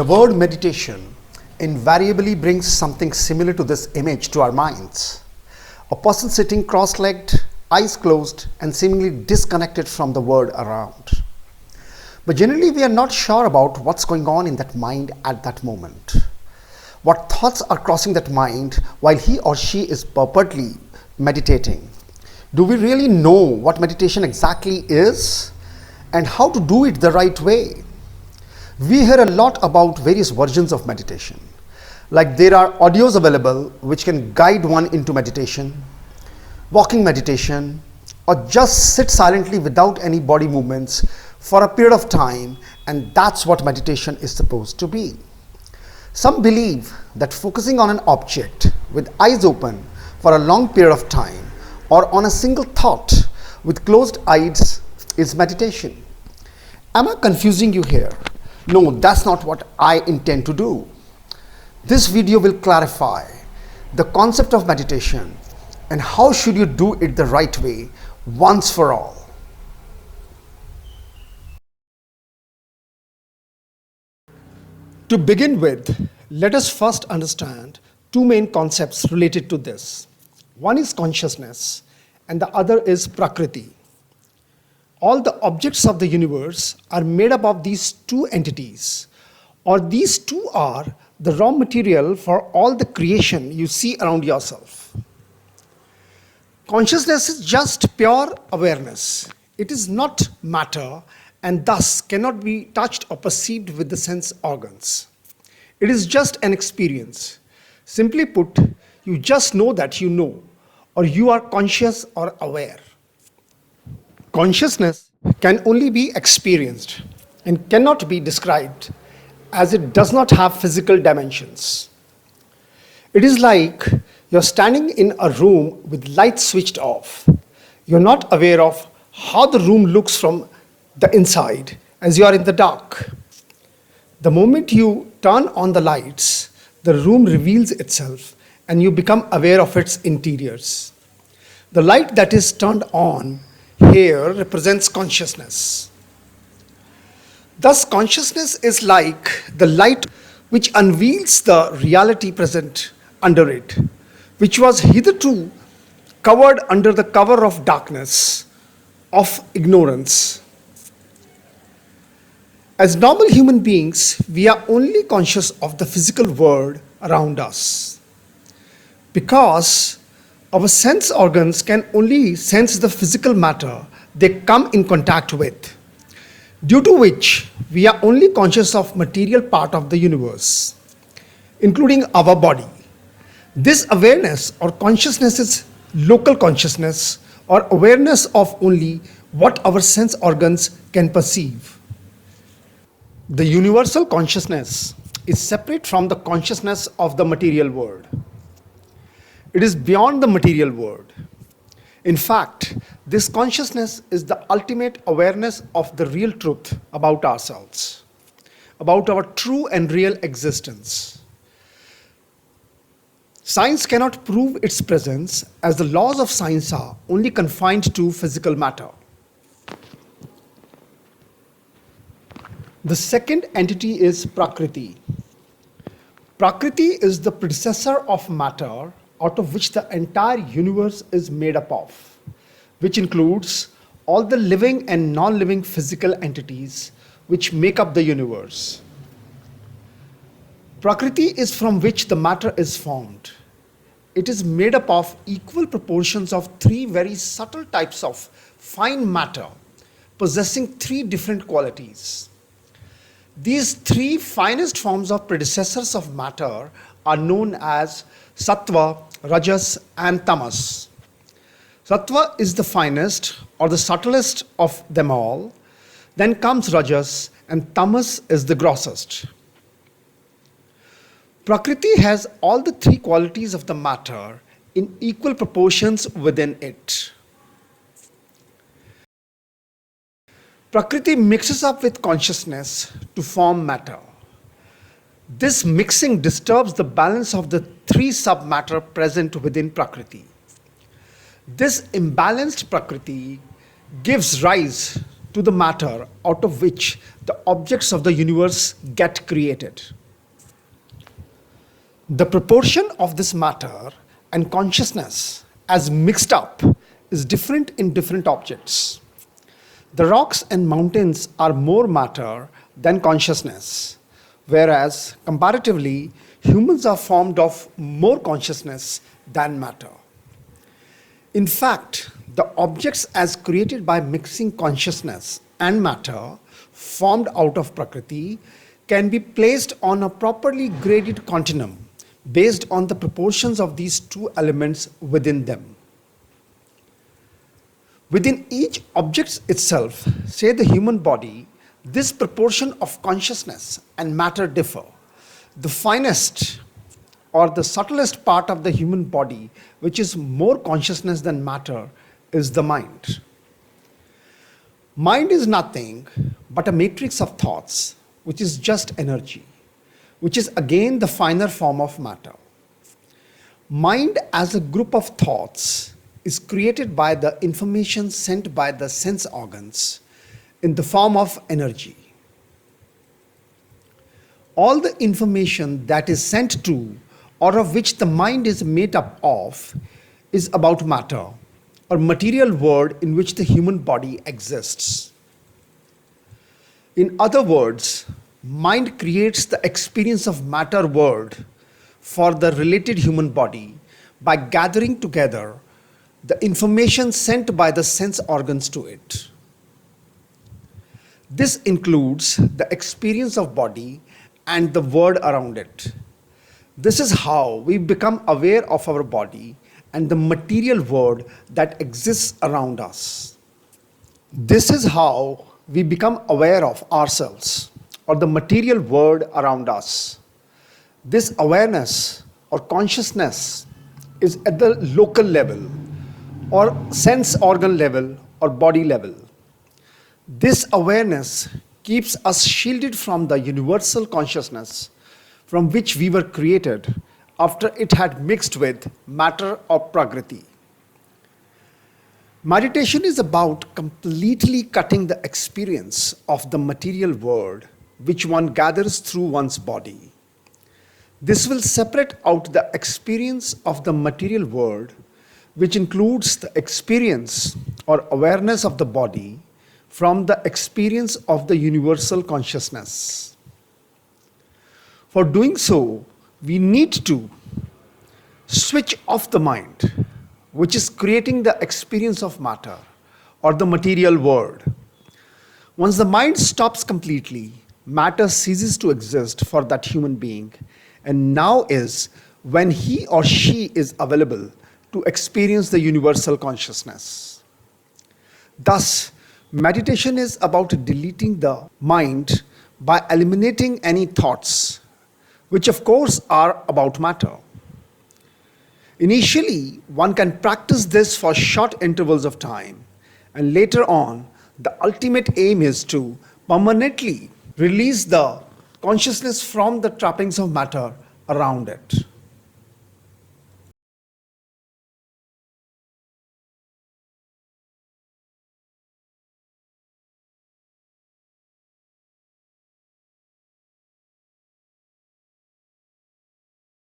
The word meditation invariably brings something similar to this image to our minds. A person sitting cross-legged, eyes closed, and seemingly disconnected from the world around. But generally, we are not sure about what's going on in that mind at that moment. What thoughts are crossing that mind while he or she is purportedly meditating? Do we really know what meditation exactly is and how to do it the right way? We hear a lot about various versions of meditation. Like there are audios available which can guide one into meditation, walking meditation, or just sit silently without any body movements for a period of time, and that's what meditation is supposed to be. Some believe that focusing on an object with eyes open for a long period of time or on a single thought with closed eyes is meditation. Am I confusing you here? No, that's not what I intend to do. This video will clarify the concept of meditation and how should you do it the right way once for all. To begin with, let us first understand two main concepts related to this. One is consciousness and the other is Prakriti. All the objects of the universe are made up of these two entities, or these two are the raw material for all the creation you see around yourself. Consciousness is just pure awareness. It is not matter and thus cannot be touched or perceived with the sense organs. It is just an experience. Simply put, you just know that you know, or you are conscious or aware. Consciousness can only be experienced and cannot be described as it does not have physical dimensions. It is like you're standing in a room with lights switched off. You're not aware of how the room looks from the inside as you are in the dark. The moment you turn on the lights, the room reveals itself and you become aware of its interiors. The light that is turned on here represents consciousness. Thus, consciousness is like the light which unveils the reality present under it, which was hitherto covered under the cover of darkness, of ignorance. As normal human beings, we are only conscious of the physical world around us. Because our sense organs can only sense the physical matter they come in contact with, due to which we are only conscious of material part of the universe, including our body. This awareness or consciousness is local consciousness or awareness of only what our sense organs can perceive. The universal consciousness is separate from the consciousness of the material world. It is beyond the material world. In fact, this consciousness is the ultimate awareness of the real truth about ourselves, about our true and real existence. Science cannot prove its presence as the laws of science are only confined to physical matter. The second entity is Prakriti. Prakriti is the predecessor of matter out of which the entire universe is made up of, which includes all the living and non-living physical entities which make up the universe. Prakriti is from which the matter is formed. It is made up of equal proportions of three very subtle types of fine matter, possessing three different qualities. These three finest forms of predecessors of matter are known as Sattva, Rajas, and Tamas. Sattva is the finest or the subtlest of them all. Then comes Rajas, and Tamas is the grossest. Prakriti has all the three qualities of the matter in equal proportions within it. Prakriti mixes up with consciousness to form matter. This mixing disturbs the balance of the three submatter present within Prakriti. This imbalanced Prakriti gives rise to the matter out of which the objects of the universe get created. The proportion of this matter and consciousness as mixed up is different in different objects. The rocks and mountains are more matter than consciousness, whereas comparatively, humans are formed of more consciousness than matter. In fact, the objects as created by mixing consciousness and matter formed out of Prakriti can be placed on a properly graded continuum based on the proportions of these two elements within them. Within each object itself, say the human body, this proportion of consciousness and matter differ. The finest or the subtlest part of the human body, which is more consciousness than matter, is the mind. Mind is nothing but a matrix of thoughts, which is just energy, which is again the finer form of matter. Mind as a group of thoughts is created by the information sent by the sense organs in the form of energy. All the information that is sent to or of which the mind is made up of is about matter or material world in which the human body exists. In other words, mind creates the experience of matter world for the related human body by gathering together the information sent by the sense organs to it. This includes the experience of body and the world around it. This is how we become aware of our body and the material world that exists around us. This is how we become aware of ourselves or the material world around us. This awareness or consciousness is at the local level or sense organ level or body level. This awareness keeps us shielded from the universal consciousness from which we were created after it had mixed with matter or Prakriti. Meditation is about completely cutting the experience of the material world which one gathers through one's body. This will separate out the experience of the material world, which includes the experience or awareness of the body, from the experience of the universal consciousness. For doing so, we need to switch off the mind, which is creating the experience of matter or the material world. Once the mind stops completely, matter ceases to exist for that human being, and now is when he or she is available to experience the universal consciousness. Thus, meditation is about deleting the mind by eliminating any thoughts, which of course are about matter. Initially, one can practice this for short intervals of time, and later on, the ultimate aim is to permanently release the consciousness from the trappings of matter around it.